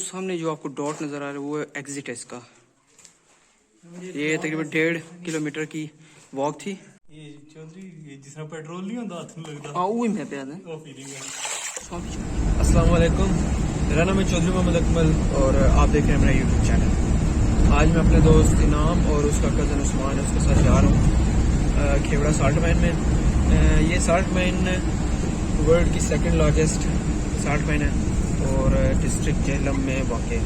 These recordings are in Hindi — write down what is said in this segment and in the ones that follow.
सामने जो आपको डॉट नज़र आ रहा है वो एग्जिट है इसका। ये तकरीबन 1.5 किलोमीटर की वॉक थी। ये चौधरी जिस तरह पेट्रोल नहीं होता हाथ में लगता हाँ वो ही मैं पे वो फीलिंग है। अस्सलाम वालेकुम, मेरा नाम है चौधरी मोहम्मद अकमल और आप देख रहे हैं मेरा यूट्यूब चैनल। आज मैं अपने दोस्त इनाम और उसका कज़न उस्मान है उसके साथ जा रहा हूँ खेवड़ा साल्ट माइन में। ये साल्ट माइन वर्ल्ड की सेकंड लार्जेस्ट साल्ट माइन है और डिस्ट्रिक्ट जेहलम में वाक़ है।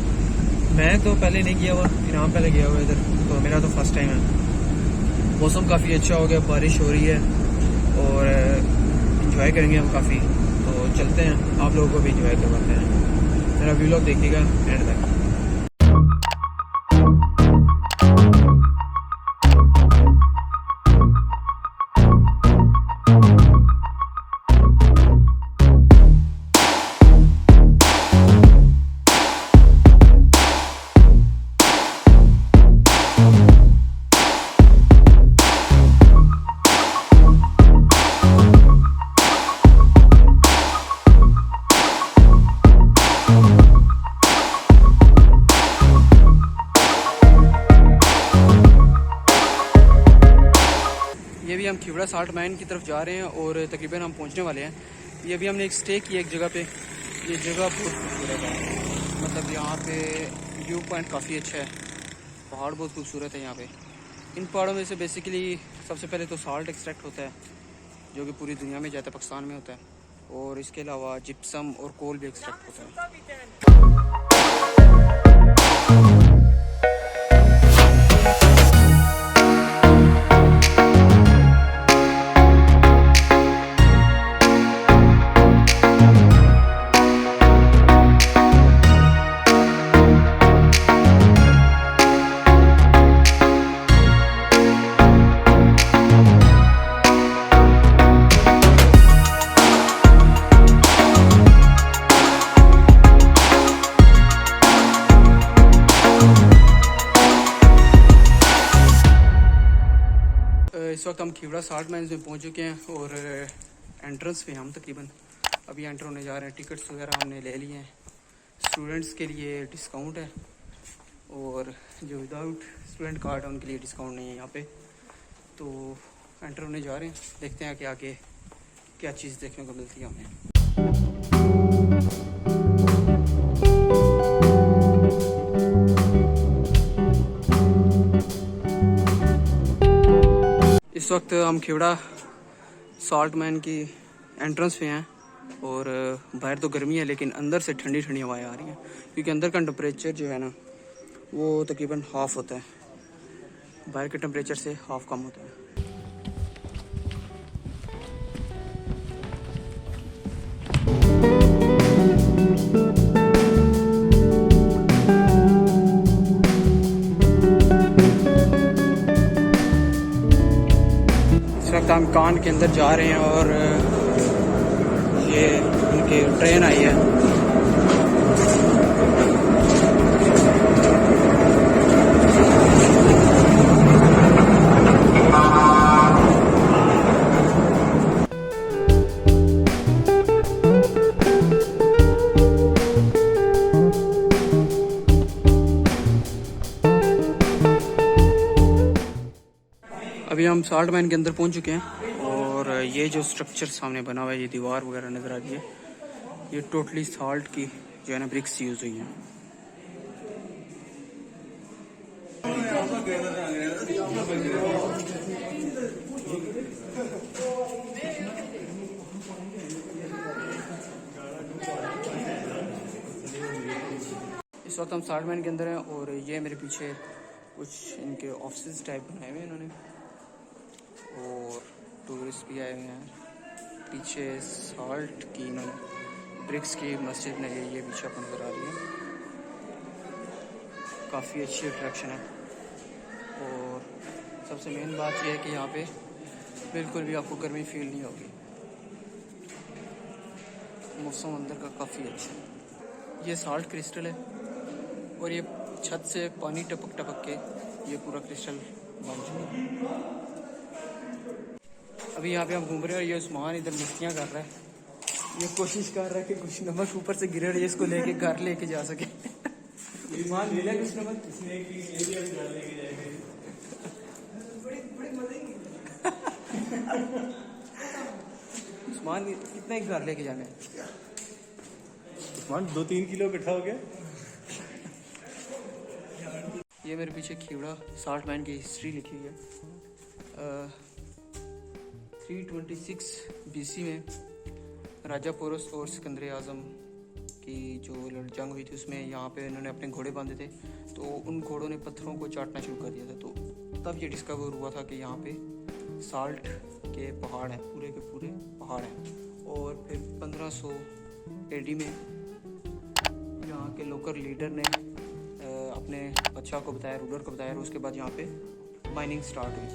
मैं तो पहले नहीं गया हुआ, इनाम पहले गया हुआ इधर, तो मेरा तो फर्स्ट टाइम है। मौसम काफ़ी अच्छा हो गया, बारिश हो रही है और इंजॉय करेंगे हम काफ़ी। तो चलते हैं, आप लोगों को भी इंजॉय करवाते हैं। मेरा व्लॉग देखिएगा एंड तक। ये भी हम खेवड़ा साल्ट माइन की तरफ जा रहे हैं और तकरीबन हम पहुंचने वाले हैं। ये भी हमने एक स्टे किया एक जगह पे। ये जगह बहुत खूबसूरत है, मतलब यहाँ पे व्यू पॉइंट काफ़ी अच्छा है, पहाड़ बहुत खूबसूरत है यहाँ पे। इन पहाड़ों में से बेसिकली सबसे पहले तो साल्ट एक्सट्रैक्ट होता है जो कि पूरी दुनिया में जाता है, पाकिस्तान में होता है, और इसके अलावा जिप्सम और कोल भी एक्सट्रैक्ट होता है। इस वक्त हम खेवड़ा साल्ट माइन्स में पहुंच चुके हैं और एंट्रेंस पे हम तकरीबन अभी एंटर होने जा रहे हैं। टिकट्स वगैरह हमने ले लिए हैं। स्टूडेंट्स के लिए डिस्काउंट है और जो विदाउट स्टूडेंट कार्ड है उनके लिए डिस्काउंट नहीं है यहाँ पे। तो एंटर होने जा रहे हैं, देखते हैं कि आगे क्या चीज़ देखने को मिलती है हमें। इस वक्त हम खेवड़ा साल्ट माइन की एंट्रेंस पे हैं और बाहर तो गर्मी है लेकिन अंदर से ठंडी ठंडी हवाएं आ रही हैं, क्योंकि अंदर का टेम्परेचर जो है ना वो तकरीबन हाफ़ होता है, बाहर के टेम्परेचर से हाफ़ कम होता है। हम कान के अंदर जा रहे हैं और ये उनकी ट्रेन आई है। अभी हम साल्ट माइन के अंदर पहुंच चुके हैं और ये जो स्ट्रक्चर सामने बना हुआ है, ये दीवार वगैरह नज़र आ रही है, ये टोटली साल्ट की जो है ना ब्रिक्स यूज़ हुई हैं। इस वक्त हम साल्ट माइन के अंदर हैं और ये मेरे पीछे कुछ इनके ऑफिस टाइप बनाए हुए हैं इन्होंने, और टूरिस्ट भी आए हुए हैं। पीछे साल्ट की इन्होंने ब्रिक्स की मस्जिद ने ये पीछे आपको नज़र आ रही है, काफ़ी अच्छी अट्रैक्शन है। और सबसे मेन बात यह है कि यहाँ पे बिल्कुल भी आपको गर्मी फील नहीं होगी, मौसम अंदर का काफ़ी अच्छा है। ये साल्ट क्रिस्टल है और ये छत से पानी टपक टपक के ये पूरा क्रिस्टल बन चुका है। अभी यहाँ पे हम घूम रहे हैं और ये उस्मान इधर मस्तियाँ कर रहा है, ये कोशिश कर रहा है कि कुछ नमक ऊपर से गिरे और ये इसको लेके घर लेके जा सके। सामान ले लिया किसने मत इसने एक एरिया से डाल लेके जाएंगे। सामान कितना एक घर लेके जाना है? सामान 2-3 किलो इकट्ठा हो गया। ये मेरे पीछे खीवड़ा साल्ट मैन की हिस्ट्री लिखी हुई है। 326 BC में राजा पोरस और सिकंदर आज़म की जो जंग हुई थी उसमें यहाँ पे इन्होंने अपने घोड़े बांधे थे, तो उन घोड़ों ने पत्थरों को चाटना शुरू कर दिया था। तो तब ये डिस्कवर हुआ था कि यहाँ पे साल्ट के पहाड़ हैं, पूरे के पूरे पहाड़ हैं। और फिर 1500 AD में यहाँ के लोकल लीडर ने अपने बादशाह को बताया, रूलर को बताया, और उसके बाद यहाँ पे माइनिंग स्टार्ट हुई।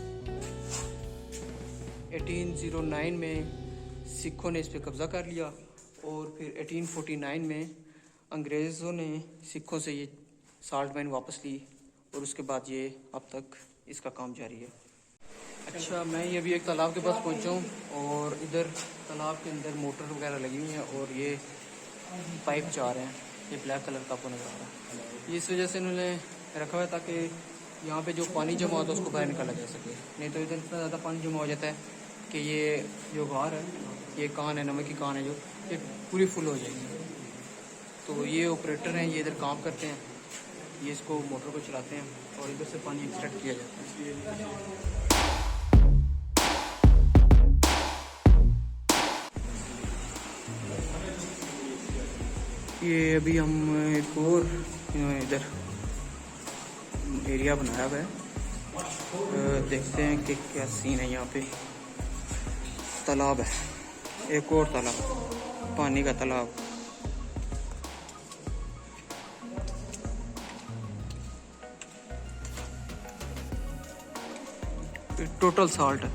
1809 में सिखों ने इस पर कब्ज़ा कर लिया और फिर 1849 में अंग्रेज़ों ने सिखों से ये साल्ट माइन वापस ली और उसके बाद ये अब तक इसका काम जारी है। अच्छा, मैं ये अभी एक तालाब के पास पहुँचा हूँ और इधर तालाब के अंदर मोटर वगैरह लगी हुई हैं और ये पाइप जा रहे हैं। ये ब्लैक कलर का आपको नज़र आ रहा है। ये इस वजह से इन्होंने रखा हुआ है ताकि यहाँ पे जो पानी जमा होता है उसको बाहर निकाला जा सके, नहीं तो इधर इतना ज़्यादा पानी जमा हो जाता है कि ये जो गार है, ये कान है, नमक की कान है जो, ये पूरी फुल हो जाएगी। तो ये ऑपरेटर हैं, ये इधर काम करते हैं, ये इसको मोटर को चलाते हैं और इधर से पानी एक्सट्रैक्ट किया जाता है। ये अभी हम एक और इधर एरिया बनाया हुआ है, देखते हैं कि क्या सीन है। यहाँ पे तालाब है, एक और तालाब, पानी का तालाब। टोटल साल्ट है,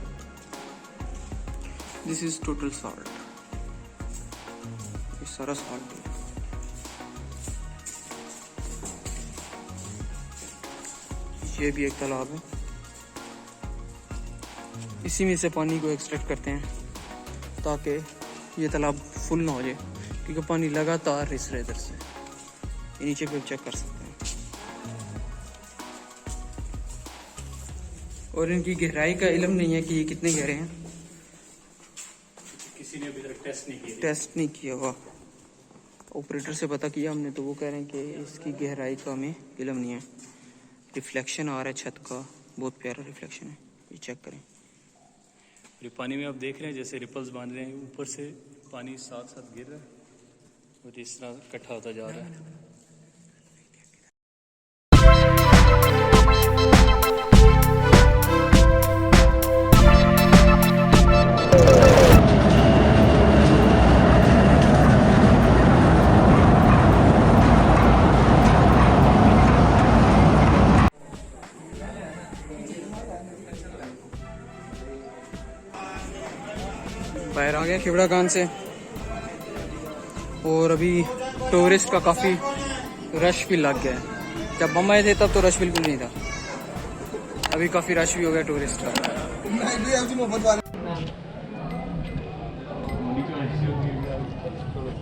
दिस इज टोटल साल्ट, ये सारा साल्ट है। ये भी एक तालाब है, इसी में से पानी को एक्सट्रैक्ट करते हैं ताकि ये तालाब फुल ना हो जाए, क्योंकि पानी लगातार रिस रहा है इधर से। ये नीचे पे चेक कर सकते हैं। और इनकी गहराई का इल्म नहीं है कि ये कितने गहरे हैं, किसी ने अभी तक टेस्ट नहीं किया हुआ। ऑपरेटर से पता किया हमने, तो वो कह रहे हैं कि इसकी गहराई का हमें इल्म नहीं है। रिफ्लेक्शन आ रहा है छत का, बहुत प्यारा रिफ्लेक्शन है, ये चेक करें। ये पानी में आप देख रहे हैं जैसे रिपल्स बांध रहे हैं, ऊपर से पानी साथ साथ गिर रहा है और इस तरह इकट्ठा होता जा रहा है। बाहर आ गया खिवड़ा खान से, और अभी टूरिस्ट का काफ़ी रश भी लग गया है। जब हम आए थे तब तो रश बिल्कुल नहीं था, अभी काफ़ी रश भी हो गया टूरिस्ट का।